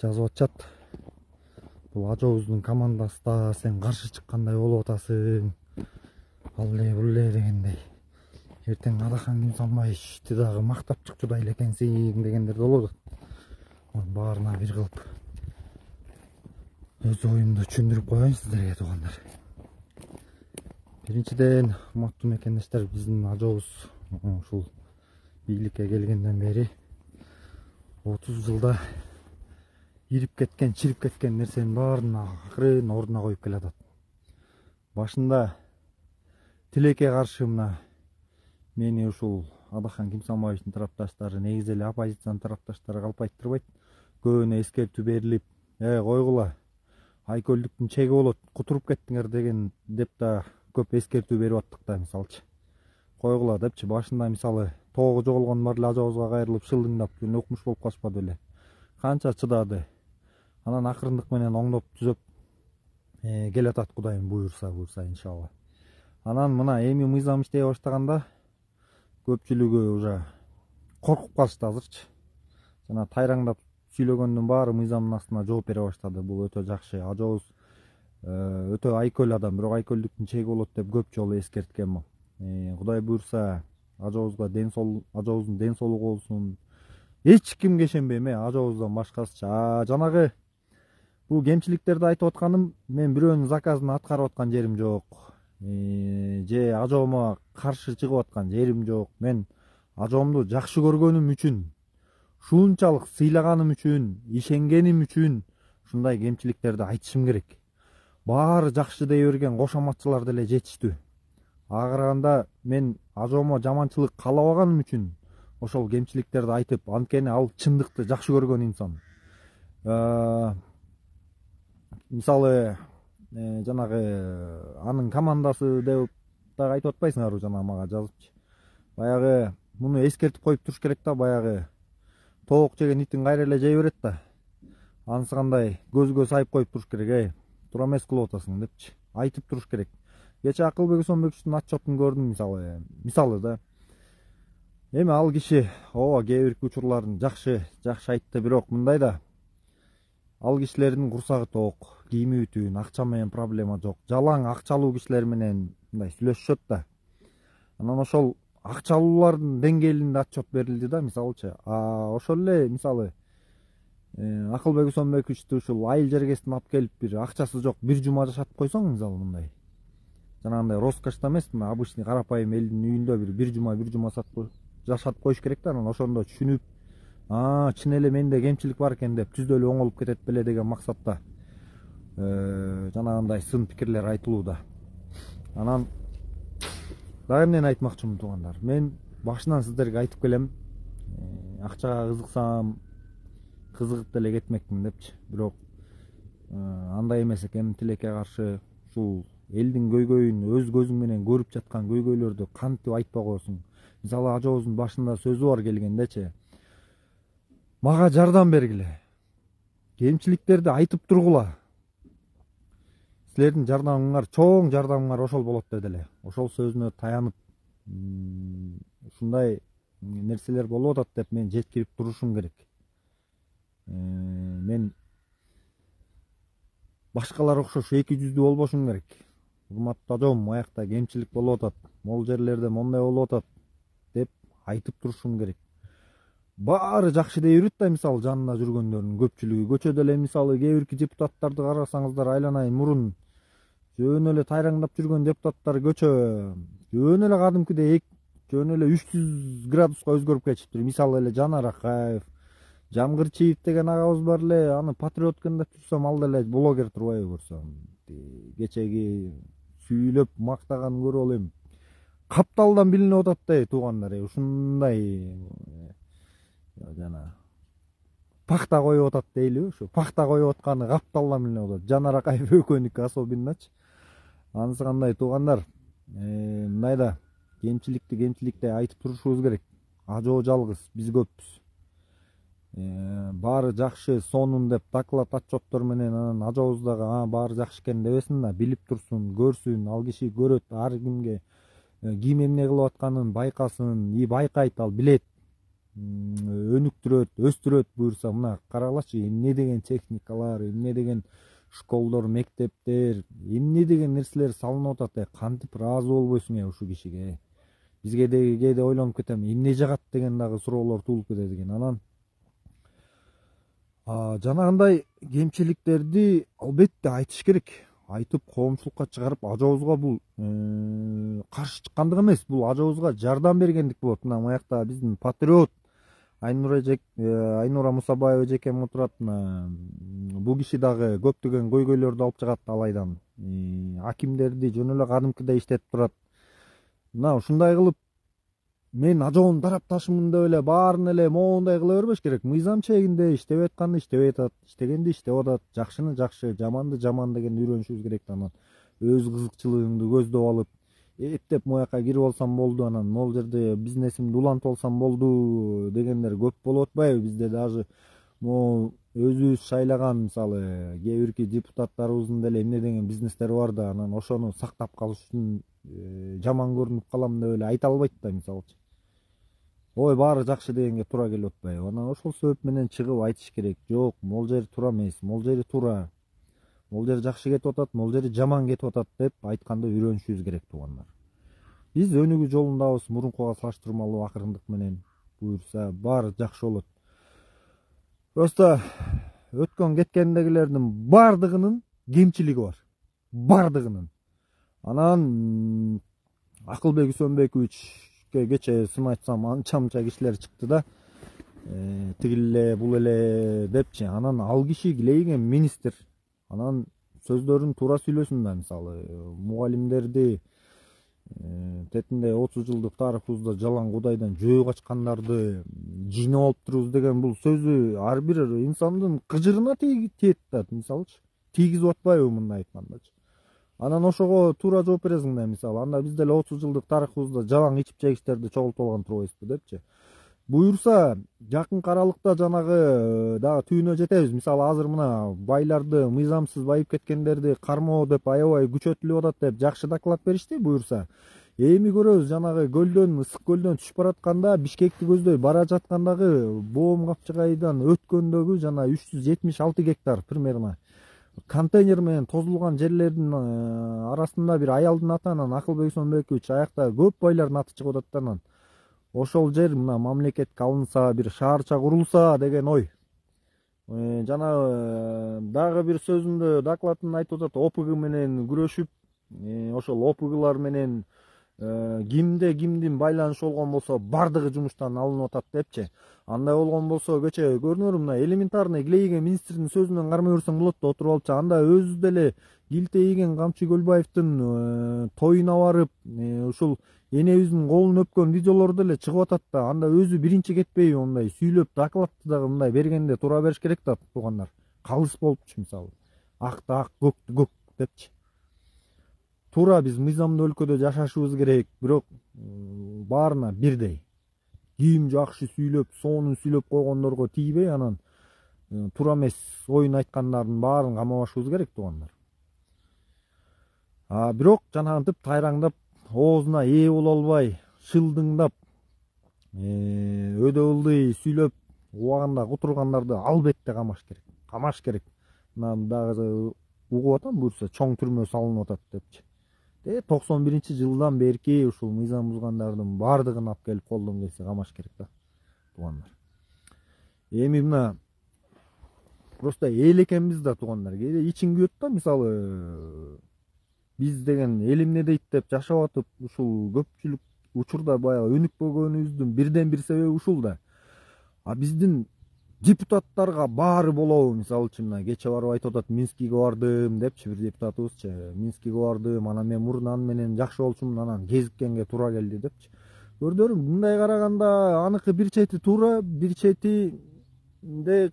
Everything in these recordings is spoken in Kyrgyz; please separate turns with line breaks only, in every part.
жазып атышат. Бул ажообуздун командасы да сен каршы чыккандай болуп атасың. Ал эле бул эле дегендей. Эртең Адахан Кимсанбаевич ти дагы мактап чыкчудай эле экенсиң дегендер болот. Баарына бир кылып өз оюмду түшүндүрүп коеюн сиздерге туугандар. Биринчиден, урматтуу мекендештер, биздин ажообуз ушул бийликке келгенден бери 30 жылда ирип кеткен, чирип кеткен нерсенин баарын акырын ордуна коюп келатат. Башында тилекке каршы мына мени ушул Адахан Кимсанбаевичтин тарапташтары, негизи эле оппозициянын тарапташтары калпайттырбайт. Көбүнө эскертүү берилип, койгула, айкөлдүктүн чеги болот, кутуруп кеттиңер деп да көп эскертүү берип аттык да, мисалчы. Койгула депчи, башында мисалы тоого жоголгон бар эле ажообузга кайрылып шылдыңдап жүрүн укмуш болуп калышпады беле. Канча чыдады. Анан акырындык менен оңдоп түзөп келатат, Кудайым буйрса иншалла. Анан мына эми мыйзам иштей баштаганда көпчүлүгү уже коркуп калышты азырчы. Жана тайраңдап сүйлөгөндүн баары мыйзамдын астына жооп бере баштады. Бул өтө жакшы. Ажообуз өтө айкөл адам, бирок айкөлдүктүн чеги болот деп көп жолу эскерткенмин. Кудай буйрса ажообуздун ден соолугу болсун. Эч кимге ишенбейм, ажообуздан башкасычы. Жанагы бул кемчиликтерди айтып атканым, мен бирөөнүн заказын аткарып аткан жерим жок. Же ажоома каршы чыгып аткан жерим жок. Мен ажоомду жакшы көргөнүм үчүн, ушунчалык сыйлаганым үчүн, ишенгеним үчүн ушундай кемчиликтерди айтышым керек. Баары жакшы дей берген кошоматчылар деле жетиштүү. Ага караганда мен ажоомо жаманчылык каалабаганым үчүн ошол кемчиликтерди айтып, анткени ал чындыкты жакшы көргөн инсан. Мисалы, жанагы анын командасы деп дагы айтып атпайсыңарбы, жана мага жазыпчы. Баягы муну эскертип коюп туруш керек да, баягы тоок жеген итин кайра эле жей берет да. Анысы кандай көзгө сайып коюп туруш керек, туура эмес кылып атасың депчи. Айтып туруш керек. Кече Акылбек Усонбековичтин отчетун көрдүм, мисалы да. Эми ал киши кээ бир учурларын жакшы айтты, бирок мындай да. Ал кишилердин курсагы тоок, кийими бүтүн, акча менен проблема жок. Жалаң акчалуу кишилер менен мындай сүйлөшүшөт да. Анан ошол акчалуулардын деңгээлинде отчет берилди да, мисалчы. Ошол эле мисалы Акылбек Усонбековичти ушул айыл жергесине алып келип, бир акчасы жок, бир жума жашатып койсоң, мисалы мындай. Жанагындай роскошто эмес, обычный карапайым элдин үйүндө бир жума жашатып коюш керек да. Анан ошондо түшүнүп, чын эле менде кемчилик бар экен деп түздө эле оңолуп кетет беле деген максатта жанагындай сын пикирлер айтылууда. Анан дагы эмнени айтмакчымын, туугандар. Мен башынан сиздерге айтып келем, акчага кызыксам кызыгып деле кетмекмин депчи. Бирок андай эмес экен. Тилекке каршы ушул элдин көйгөйүн өз көзүң менен көрүп жаткан көйгөйлөрдү кантип айтпай коесуң? Мисалы ажообуздун башында сөзү бар келгендечи. Мага жардам бергиле. Кемчиликтерди айтып тургула. Силердин жардамыңар, чоң жардамыңар ошол болот деди. Ошол сөзүнө таянып, ушундай нерселер болуп атат деп мен жеткирип турушум керек. Мен башкалар окшош эки жүздүү болбошум керек. Урматтуу ажоом, аякта кемчилик болуп атат, могул жерлерде мондай болуп атат деп айтып турушум керек. Баары жакшы дей берет да, мисалы жанында жүргөндөрдүн көпчүлүгү. Көчөдө эле мисалы кээ бирки депутаттарды карасаңыздар, айланайын мурун жөн эле тайраңдап жүргөн депутаттар жөн эле кадимкидей жөн эле 300 градуска өзгөрүп кетиптир. Мисалы эле Жанар Акаев, Жамгырчиев деген агабыз бар эле, аны патриоткан деп турсам, ал деле блогер турбайбы көрсөм. Кечеги сүйлөп мактаганын көрүп алем. Капталдан билинип атат туугандар. Ушундай жана пахта коюп атат дейлиби, ушу пахта коюп атканы капталдан билинип атат. Жанар Акаев экөөнүкү особенночу. Анысы кандай, туугандар? Мындай да кемчиликти айтып турушубуз керек. Ажоо жалгыз, биз көппүз. Баары жакшы сонун деп доклад отчеттор менен анан ажообуз дагы баары жакшы экен дебесин да, билип турсун, көрсүн. Ал киши көрөт, ар кимге ким эмне кылып атканын байкасын, байкайт, ал билет. өнүктүрөт, өстүрөт буюрса, мына карагылачы, эмне деген техникалар, эмне деген школдор, мектептер, эмне деген нерселер салынып атат. Кантип ыраазы болбойсуң ушул кишиге? Бизге деги кээде ойлонуп кетем, эмне жагат деген дагы суроолор туулуп кетет экен. Анан жанагындай кемчиликтерди албетте айтыш керек. Айтып, коомчулукка чыгарып, ажообузга бул каршы чыккандык эмес, бул ажообузга жардам бергендик болот. Мына буякта биздин патриот Айнура Мусабаева эжекем отурат. Бул киши дагы көптөгөн көйгөйлөрдү алып чыгат Алайдан. Акимдерди жөн эле кадимкидей иштетип турат. Мына ушундай кылып, мен ажоонун тарапташымын деп эле баарын эле моундай кыла бербеш керек. Мыйзам чегинде иштеп атканды иштеп атат, иштегенди иштеп атат, жакшыны жакшы, жаманды жаман деген үйрөнүшүбүз керек. Анан өз кызыкчылыгыңды көздөп алып, эптеп буяка кирип алсам болду, анан могул жерде бизнесимди улантып алсам болду дегендер көп болуп атпайбы? Бизде даже могу өзүбүз шайлаган, мисалы, кээ бирки депутаттарыбыздын деле эмне деген бизнестери бар да, анан ошону сактап калыш үчүн жаман көрүнүп калам деп эле айта албайт да, мисалычы. Ой, баары жакшы дегенге туура келип атпайбы? Анан ошол себеп менен чыгып айтыш керек. Жок, могул жери туура эмес, могул жери туура. Могул жери жакшы кетип атат, могул жери жаман кетип атат деп айтканды үйрөнүшүбүз керек, туугандар. Биз өнүгүү жолундабыз, мурункуга салыштырмалуу акырындык менен. Буюрса, баары жакшы болот. Просто өткөн кеткендегилердин баардыгынын кемчилиги бар. Баардыгынын. Анан Акылбек Үсөнбековичке кечээ сын айтсам анча кишилер чыкты да, тигил эле бул эле депчи. Анан ал киши килейген министр. Анан сөздөрүн туура сүйлөсүн да, мисалы, мугалимдерди тетинде 30 жылдык тарыхыбызда жалаң кудайдан жөө качкандарды жыйнап алыптырбыз деген бул сөзү ар бир инсандын кыжырына тиет да, мисалычы. Тийгизип атпайбы мындай айткандачы? Анан ошого туура жооп бересиң да, мисалы, анда биз деле 30 жылдык тарыхыбызда жалаң ичип жегичтерди чогултуп алган турбайбызбы депчи. Буюрса, жакынкы аралыкта жанагы дагы түйүнө жетебиз. Мисалы, азыр мына байларды, мыйзамсыз байып кеткендерди кармоо деп аябай күчөтүлүп атат деп жакшы доклад беришти. Буюрса, эми көрөбүз, жанагы көлдөн, ысык көлдөн түшүп баратканда, Бишкекти көздөй бара жаткандагы Боом Капчыгайдан өткөндөгү жана 376 гектар примерно контейнер менен тозулган жерлердин арасында бир аялдын аты, анан Акылбек Үсөнбекович аякта көп байлардын аты чыгып атат да, анан ошол жер мына мамлекетке алынса, бир шаарча курулса деген ой. Жана дагы бир сөзүндө, докладында айтып атат, ОПГ менен күрөшүп, ошол ОПГлар менен кимде кимдин байланышы болгон болсо бардыгы жумуштан алынып атат депчи. Андай болгон болсо кечээ көрүнөр, мына элементарный килейген министрдин сөзүнөн кармай берсең болот да, отуруп алыпчы. Анда өзү деле килтейген Камчы Көлбаевдин тоюна барып, ушул энебиздин колун өпкөн видеолор деле чыгып атат да. Анда өзү биринчи кетпейби мындай сүйлөп, докладты дагы мындай бергенде туура бериш керек да, туугандар. Калыс болупчу, мисалы. Акты ак, көктү көк депчи. Туура биз мыйзамдуу өлкөдө жашашыбыз керек, бирок баарына бирдей. Ким жакшы сүйлөп, сонун сүйлөп койгондорго тийбей, анан туура эмес оюн айткандардын баарын камабашыбыз керек, туугандар. Бирок жанагынтип тайраңдап, оозуна ээ боло албай, шылдыңдап, өдө ылдый сүйлөп, убагында кутургандарды албетте камаш керек. Камаш керек. Мына дагы угуп атам, буюрса чоң түрмө салынып атат депчи. 91-жылдан берки ушул мыйзам бузгандардын баардыгын алып келип колдон келсе камаш керек да, туугандар. Эми мына просто эл экенбиз да, туугандар. Кээде ичиң күйөт да, мисалы, биз деген эл эмне дейт деп жашап атып, ушул көпчүлүк учурда баягы өнүкпөгөнүбүздүн бирден бир себеби ушул да. Биздин депутаттарга баары болобу? Мисалы, мына кече барып айтып атат, Минскиге бардым депчи, бир депутатыбызчы. Минскиге бардым, анан мен мурун аны менен жакшы болчумун, анан кезиккенге туура келди депчи. Көрдөрүм, мындай караганда аныкы бир чети туура, бир четинде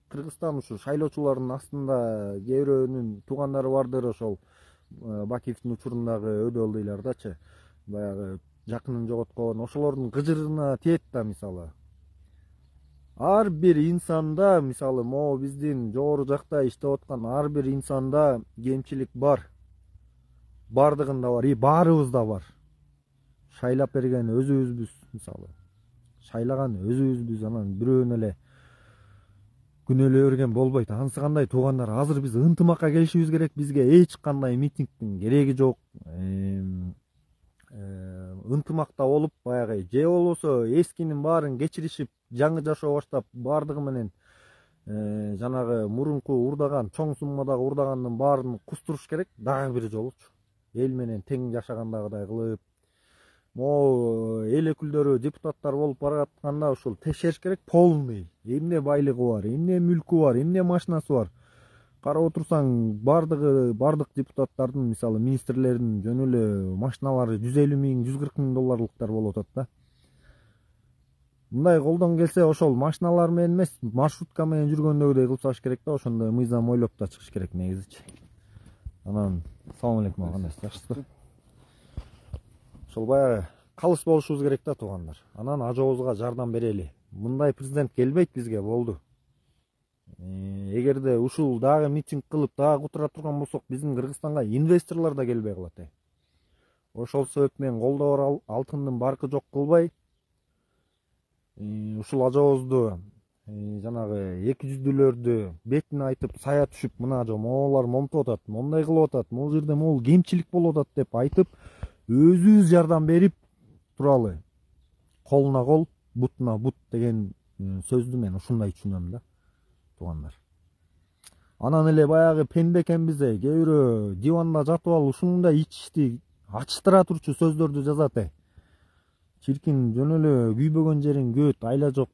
Кыргызстан ушу шайлоочулардын астында кээ бирөөнүн туугандары бардыр, ошол Бакиевдин учурундагы өдө ылдыйлардачы, баягы жакынын жоготкон, ошолордун кыжырына тиет да, мисалы. Ар бир инсанда, мисалы, могу биздин жогору жакта иштеп аткан ар бир инсанда кемчилик бар. Бардыгында бар, баарыбызда бар. Шайлап берген өзүбүзбүз, мисалы. шайлаган өзүбүзбүз, анан бирөөнү эле күнөөлөй берген болбойт. Анысы кандай туугандар, азыр биз ынтымакка келишибиз керек. Бизге эч кандай митингдин кереги жок. Ынтымакта болуп, баягы же болбосо эскинин баарын кечиришип, жаңы жашоо баштап, баардыгы менен жанагы мурунку урдаган, чоң суммадагы урдаганын баарын кустуруш керек. Дагы бир жолучу эл менен тең жашагандагыдай кылып, могу эл өкүлдөрү, депутаттар болуп баратканда ушул текшериш керек полный. Эмне байлыгы бар, эмне мүлкү бар, эмне машинасы бар. Карап отурсаң, бардык депутаттардын, мисалы министрлердин жөн эле машиналары 150 миң, 140 миң долларлыктар болуп атат да. Мындай колдон келсе, ошол машиналар менен эмес, маршрутка менен жүргөндөгүдөй кылып чыгыш керек да. Ошондой мыйзам ойлоп да чыгыш керек негизичи. Анан, салам алейкум, кандайсыз, жакшысызбы? Ошол баягы калыс болушубуз керек да туугандар. Анан ажообузга жардам берели. Мындай президент келбейт бизге, болду. Эгерде ушул дагы митинг кылып, дагы кутура турган болсок, биздин Кыргызстанга инвесторлор да келбей калат. Ошол себеп менен колдоо алтындын баркы жок кылбай, ушул ажообузду жанагы эки жүздүүлөрдү бетине айтып, сая түшүп, мына ажо могулар момтоп атат, мондай кылып атат, могул жерде могул кемчилик болуп атат деп айтып, өзүбүз жардам берип туралы. Колуна кол, бутуна бут деген сөздү мен ушундай түшүнөм да туугандар. Анан эле баягы пенде экенбиз, кээ бирөө диванда жатып алып ушундай ичти ачтыра турчу сөздөрдү жазат. Чиркин жөн эле күйбөгөн жериң көт, айла жок,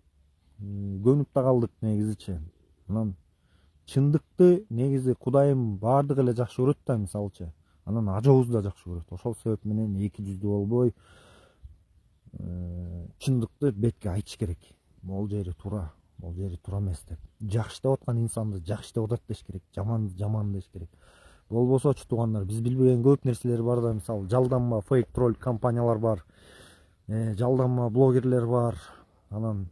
көнүп да калдык негизичи. Анан чындыкты негизи Кудайым баардыгы эле жакшы көрөт да, мисалчы. Анан ажообуз да жакшы көрөт. Ошол себеп менен эки жүздүү болбой, чындыкты бетке айтыш керек. Могул жери туура, могул жери туура эмес деп. Жакшы деп аткан инсанды жакшы деп атат деш керек, жаманды жаман деш керек. Болбосочу туугандар, биз билбеген көп нерселер бар да, мисалы жалданма фейк тролль компаниялар бар. Жалданма блогерлер бар. Анан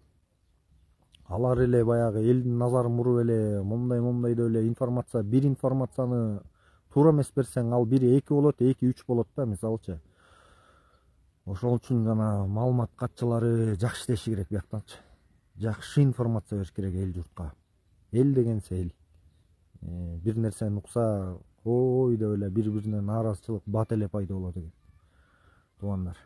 алар эле баягы элдин назарын буруп эле момдай деп эле информация, бир информацияны туура эмес берсең, ал бири 2 болот, 2-3 болот да, мисалчы. Ошол үчүн жана маалымат катчылары жакшы иштеши керек бияктанчы. Жакшы информация бериш керек эл журтка. Эл дегенсе эл. Бир нерсени укса, ой деп эле бири-бирине нааразычылык, бат эле пайда болот экен. Туугандар.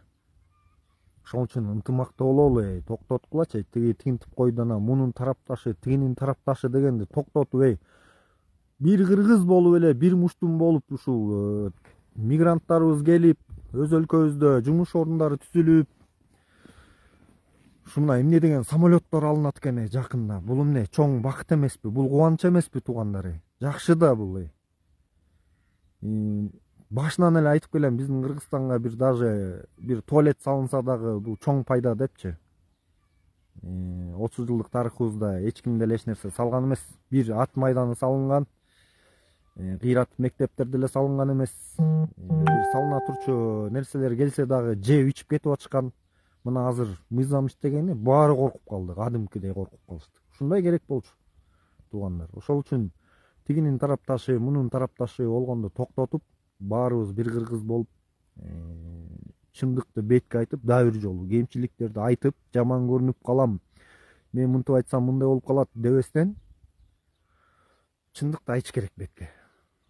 Ошол үчүн ынтымакта бололу, токтоткулачы, тиги тинтип койду, ана мунун тарапташы, тигинин тарапташы дегенди токтотуп, бир кыргыз болуп эле, бир муштум болуп, ушул мигранттарыбыз келип, өз өлкөбүздө жумуш орундары түзүлүп, ушундай эмне деген самолеттор алынат экен жакында. Бул эмне, чоң бакыт эмеспи? Бул кубаныч эмеспи туугандар? Жакшы да бул. Башынан эле айтып келем, биздин Кыргызстанга бир даже бир туалет салынса дагы бул чоң пайда депчи. 30 жылдык тарыхыбызда эч ким деле эч нерсе салган эмес. Бир ат майданы салынган, кыйратып мектептер деле салынган эмес. Бир салына турчу нерселер келсе дагы жеп ичип кетип атышкан. Мына азыр мыйзам иштегени баары коркуп калды, кадимкидей коркуп калышты. Ушундай керек болчу туугандар. Ошол үчүн тигинин тарапташы, мунун тарапташы болгондо токтотуп, баарыбыз бир кыргыз болуп, чындыкты бетке айтып, дагы бир жолу кемчиликтерди айтып, жаман көрүнүп калам, мен мынтип айтсам мындай болуп калат дебестен, чындыкты айтыш керек бетке.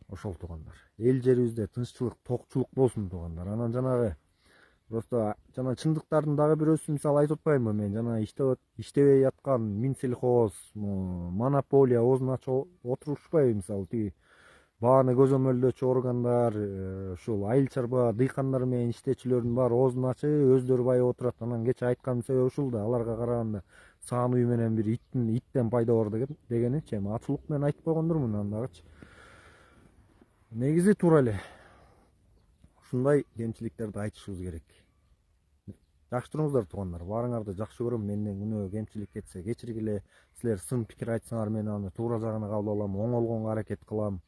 Ошол туугандар. Эл жерибизде тынччылык, токчулук болсун туугандар. Анан жанагы просто жана чындыктардын дагы бирөөсүн мисалы айтып атпаймынбы мен, жана иштебей яткан Минсельхоз, монополия оозун ачып отурушпайбы, мисалы тиги бааны көзөмөлдөөчү органдар, ушул айыл чарба дыйкандар менен иштечүлөрдүн баары оозун ачып, өздөрү байып отурат. Анан кечээ айткан себеби ушул да, аларга караганда саан үй менен бир иттен пайда бар дегеничи, эми ачуулук менен айтып койгондурмун аны дагычы. Негизи туура эле ушундай кемчиликтерди айтышыбыз керек. Жакшы туруңуздар туугандар, баарыңарды жакшы көрөм. Менден күнөө кемчилик кетсе кечиргиле. Силер сын пикир айтсаңар, мен аны туура жагына кабыл алам, оңолгонго аракет кылам.